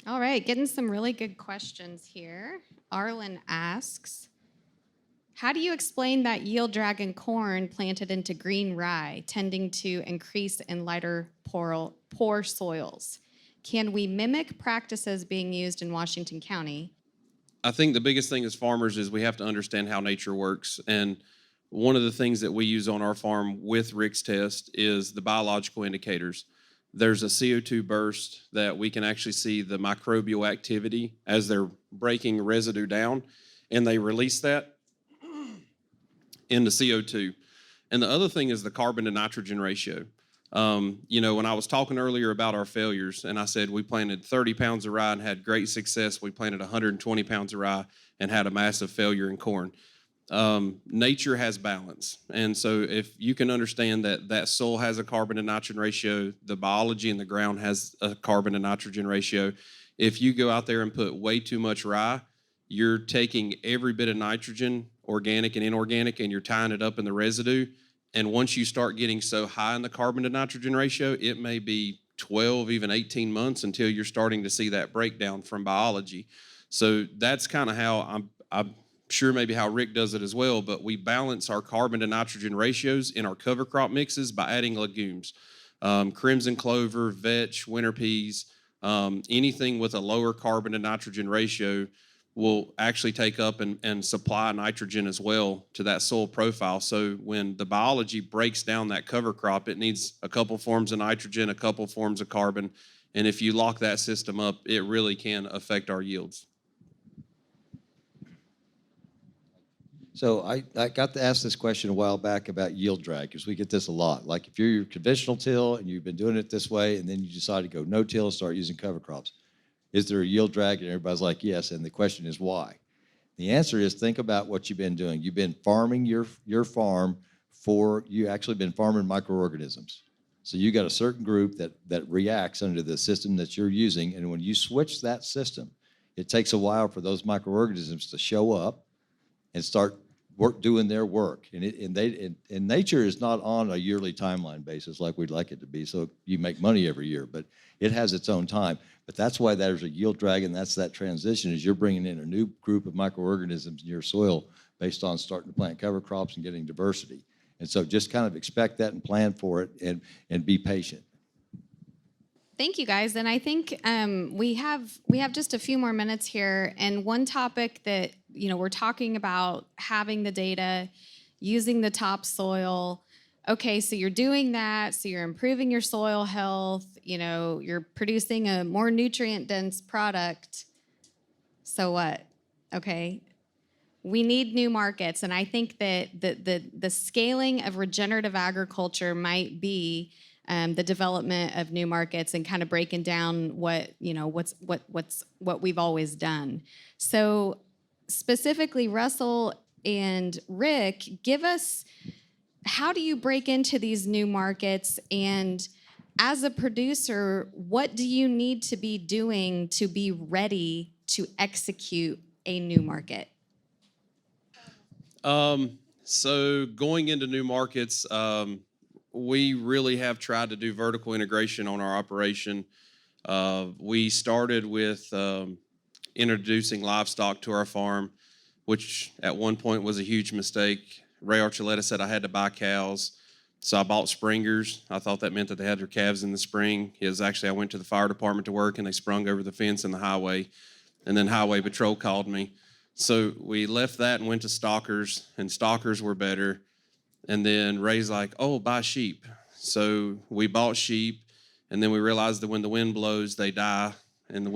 [SPEAKER 5] All right, getting some really good questions here. Arlen asks, How do you explain that yield drag in corn planted into green rye, tending to increase in lighter poor soils? Can we mimic practices being used in Washington County?
[SPEAKER 7] I think the biggest thing as farmers is we have to understand how nature works. And one of the things that we use on our farm with Rick's test is the biological indicators. There's a CO2 burst that we can actually see the microbial activity as they're breaking residue down, and they release that into CO2. And the other thing is the carbon to nitrogen ratio. When I was talking earlier about our failures, and I said we planted 30 pounds of rye and had great success, we planted 120 pounds of rye and had a massive failure in corn. Nature has balance. And so if you can understand that soil has a carbon to nitrogen ratio, the biology in the ground has a carbon to nitrogen ratio. If you go out there and put way too much rye, you're taking every bit of nitrogen, organic and inorganic, and you're tying it up in the residue. And once you start getting so high in the carbon to nitrogen ratio, it may be 12, even 18 months until you're starting to see that breakdown from biology. So that's kind of how I'm sure maybe how Rick does it as well, but we balance our carbon to nitrogen ratios in our cover crop mixes by adding legumes. Crimson clover, vetch, winter peas, anything with a lower carbon to nitrogen ratio will actually take up and supply nitrogen as well to that soil profile. So when the biology breaks down that cover crop, it needs a couple forms of nitrogen, a couple forms of carbon, and if you lock that system up, it really can affect our yields.
[SPEAKER 3] So I got to ask this question a while back about yield drag, because we get this a lot. Like if you're conventional till and you've been doing it this way, and then you decide to go no-till and start using cover crops, is there a yield drag? And everybody's like, yes. And the question is why? The answer is, think about what you've been doing. You've been farming your farm you actually been farming microorganisms. So you got a certain group that reacts under the system that you're using. And when you switch that system, it takes a while for those microorganisms to show up and start doing their work. And nature is not on a yearly timeline basis like we'd like it to be. So you make money every year, but it has its own time. But that's why there's a yield drag, and that's that transition, is you're bringing in a new group of microorganisms in your soil based on starting to plant cover crops and getting diversity. And so just kind of expect that and plan for it and be patient.
[SPEAKER 5] Thank you, guys. And I think we have just a few more minutes here. And one topic that we're talking about, having the data, using the topsoil. Okay, so you're doing that. So you're improving your soil health. You're producing a more nutrient-dense product. So what? Okay. We need new markets, and I think that the scaling of regenerative agriculture might be the development of new markets and kind of breaking down what we've always done. So specifically, Russell and Rick, give us, how do you break into these new markets? And as a producer, what do you need to be doing to be ready to execute a new market?
[SPEAKER 7] So going into new markets, we really have tried to do vertical integration on our operation. We started with introducing livestock to our farm, which at one point was a huge mistake. Ray Archuleta said I had to buy cows, so I bought springers. I thought that meant that they had their calves in the spring. I went to the fire department to work, and they sprung over the fence in the highway, and then Highway Patrol called me. So we left that and went to stockers, and stockers were better. And then Ray's like, oh, buy sheep. So we bought sheep, and then we realized that when the wind blows, they die, and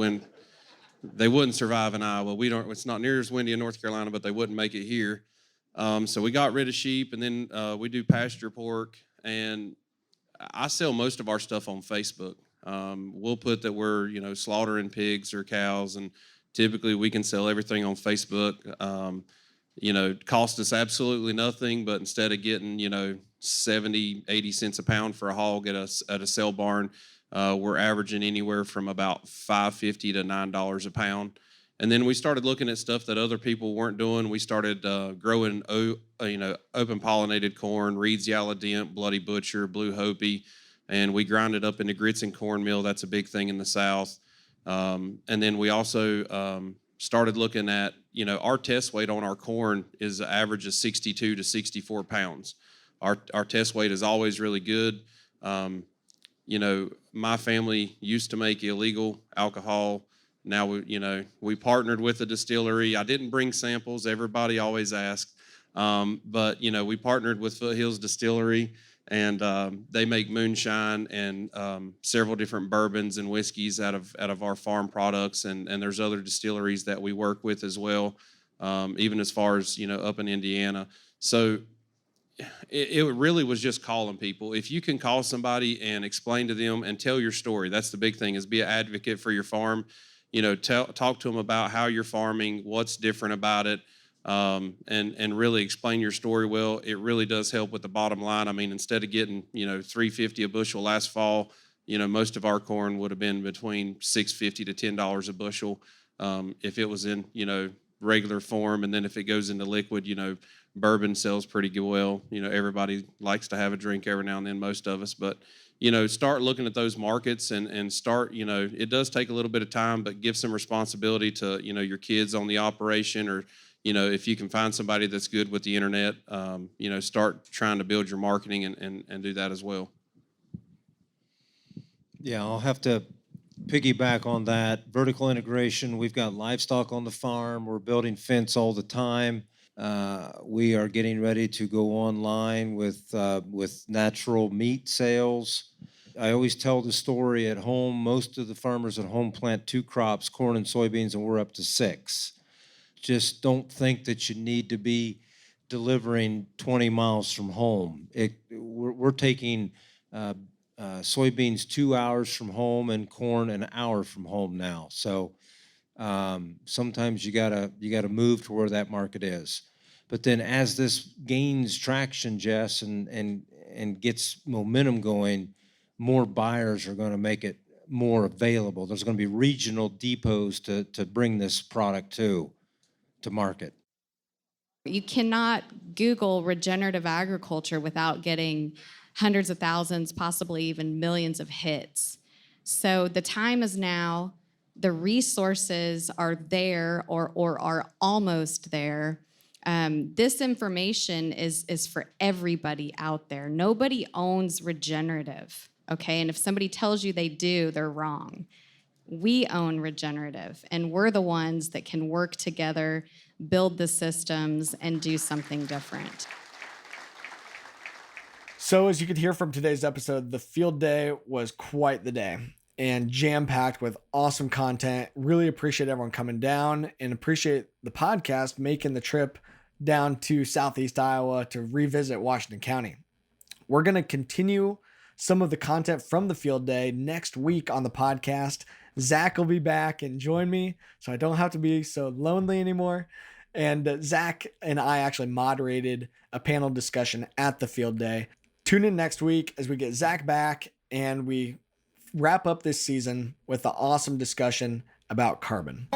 [SPEAKER 7] they wouldn't survive in Iowa. It's not near as windy in North Carolina, but they wouldn't make it here. So we got rid of sheep, and then we do pasture pork, and I sell most of our stuff on Facebook. We'll put that we're, slaughtering pigs or cows, and typically we can sell everything on Facebook. Cost us absolutely nothing, but instead of getting, 70, 80 cents a pound for a hog at a sale barn, we're averaging anywhere from about $5.50 to $9 a pound. And then we started looking at stuff that other people weren't doing. We started growing, open pollinated corn, Reed's Yellow Dent, Bloody Butcher, Blue Hopi, and we grind it up into grits and cornmeal. That's a big thing in the South. And then we also started looking at, our test weight on our corn is an average of 62 to 64 pounds. Our test weight is always really good. My family used to make illegal alcohol. Now we partnered with a distillery. I didn't bring samples. Everybody always asked. But we partnered with Foothills Distillery, and they make moonshine and several different bourbons and whiskeys out of our farm products. And there's other distilleries that we work with as well, even as far as, up in Indiana. So it really was just calling people. If you can call somebody and explain to them and tell your story, that's the big thing, is be an advocate for your farm. Talk to them about how you're farming, what's different about it, and really explain your story well. It really does help with the bottom line. I mean, instead of getting, $3.50 a bushel last fall, most of our corn would have been between $6.50 to $10 a bushel if it was in, regular form. And then if it goes into liquid, bourbon sells pretty well. Everybody likes to have a drink every now and then, most of us. But, start looking at those markets and start, it does take a little bit of time, but give some responsibility to, your kids on the operation, or, if you can find somebody that's good with the internet, start trying to build your marketing and do that as well.
[SPEAKER 4] Yeah, I'll have to piggyback on that. Vertical integration, we've got livestock on the farm. We're building fence all the time. We are getting ready to go online with natural meat sales. I always tell the story at home. Most of the farmers at home plant 2 crops, corn and soybeans, and we're up to 6. Just don't think that you need to be delivering 20 miles from home. We're taking soybeans 2 hours from home and corn an hour from home now. So sometimes you gotta move to where that market is. But then as this gains traction, Jess, and gets momentum going, more buyers are going to make it more available. There's going to be regional depots to bring this product to market.
[SPEAKER 5] You cannot Google regenerative agriculture without getting hundreds of thousands, possibly even millions of hits. So the time is now. The resources are there or are almost there. This information is for everybody out there. Nobody owns regenerative, okay? And if somebody tells you they do, they're wrong. We own regenerative, and we're the ones that can work together, build the systems, and do something different.
[SPEAKER 1] So as you could hear from today's episode, the field day was quite the day and jam-packed with awesome content. Really appreciate everyone coming down, and appreciate the podcast making the trip down to Southeast Iowa to revisit Washington County. We're going to continue some of the content from the field day next week on the podcast. Zach will be back and join me, so I don't have to be so lonely anymore. And Zach and I actually moderated a panel discussion at the field day. Tune in next week as we get Zach back and we wrap up this season with the awesome discussion about carbon.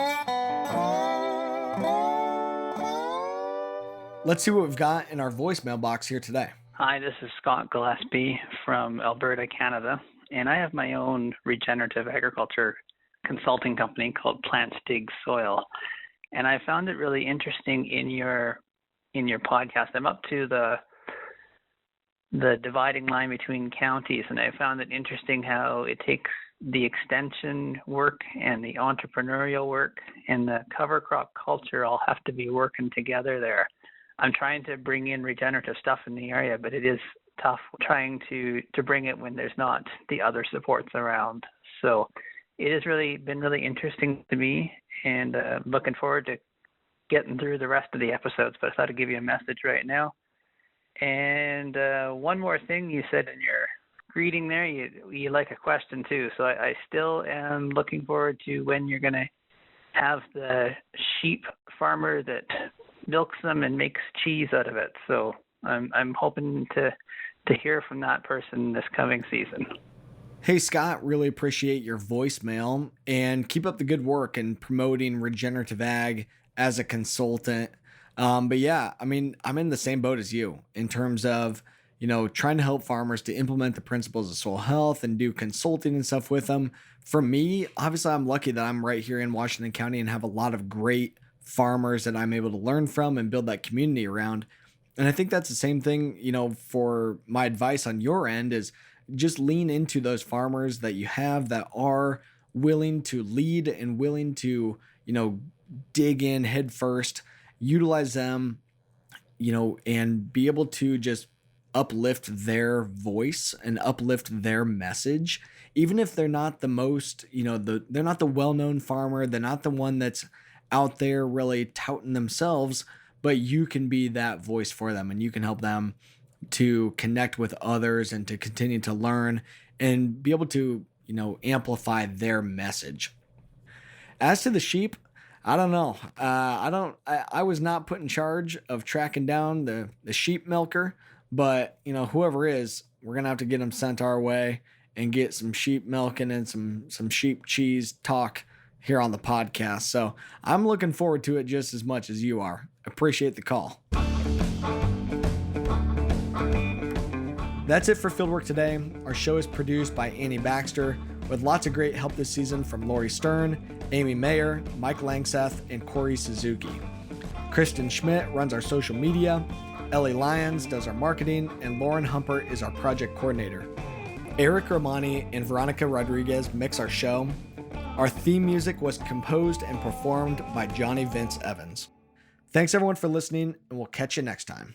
[SPEAKER 1] Let's see what we've got in our voicemail box here today.
[SPEAKER 8] Hi, this is Scott Gillespie from Alberta, Canada, and I have my own regenerative agriculture consulting company called Plants Dig Soil. And I found it really interesting in your podcast. I'm up to the dividing line between counties, and I found it interesting how it takes the extension work and the entrepreneurial work and the cover crop culture all have to be working together there. I'm trying to bring in regenerative stuff in the area, but it is tough trying to bring it when there's not the other supports around. So it has really been really interesting to me, and looking forward to getting through the rest of the episodes, but I thought I'd give you a message right now. And one more thing you said in your greeting there, you like a question too. So I still am looking forward to when you're going to have the sheep farmer that milks them and makes cheese out of it. So I'm hoping to hear from that person this coming season.
[SPEAKER 1] Hey, Scott, really appreciate your voicemail, and keep up the good work in promoting regenerative ag as a consultant. But yeah, I mean, I'm in the same boat as you in terms of, trying to help farmers to implement the principles of soil health and do consulting and stuff with them. For me, obviously, I'm lucky that I'm right here in Washington County and have a lot of great farmers that I'm able to learn from and build that community around. And I think that's the same thing, for my advice on your end is just lean into those farmers that you have that are willing to lead and willing to, dig in head first, utilize them, and be able to just uplift their voice and uplift their message, even if they're not the most, they're not the well-known farmer, they're not the one that's out there really touting themselves, but you can be that voice for them and you can help them to connect with others and to continue to learn and be able to, amplify their message. As to the sheep, I don't know. I was not put in charge of tracking down the sheep milker, but whoever is, we're going to have to get them sent our way and get some sheep milking and some sheep cheese talk here on the podcast. So I'm looking forward to it just as much as you are. Appreciate the call. That's it for Fieldwork today. Our show is produced by Annie Baxter with lots of great help this season from Lori Stern, Amy Mayer, Mike Langseth, and Corey Suzuki. Kristen Schmidt runs our social media, Ellie Lyons does our marketing, and Lauren Humpert is our project coordinator. Eric Romani and Veronica Rodriguez mix our show. Our theme music was composed and performed by Johnny Vince Evans. Thanks everyone for listening, and we'll catch you next time.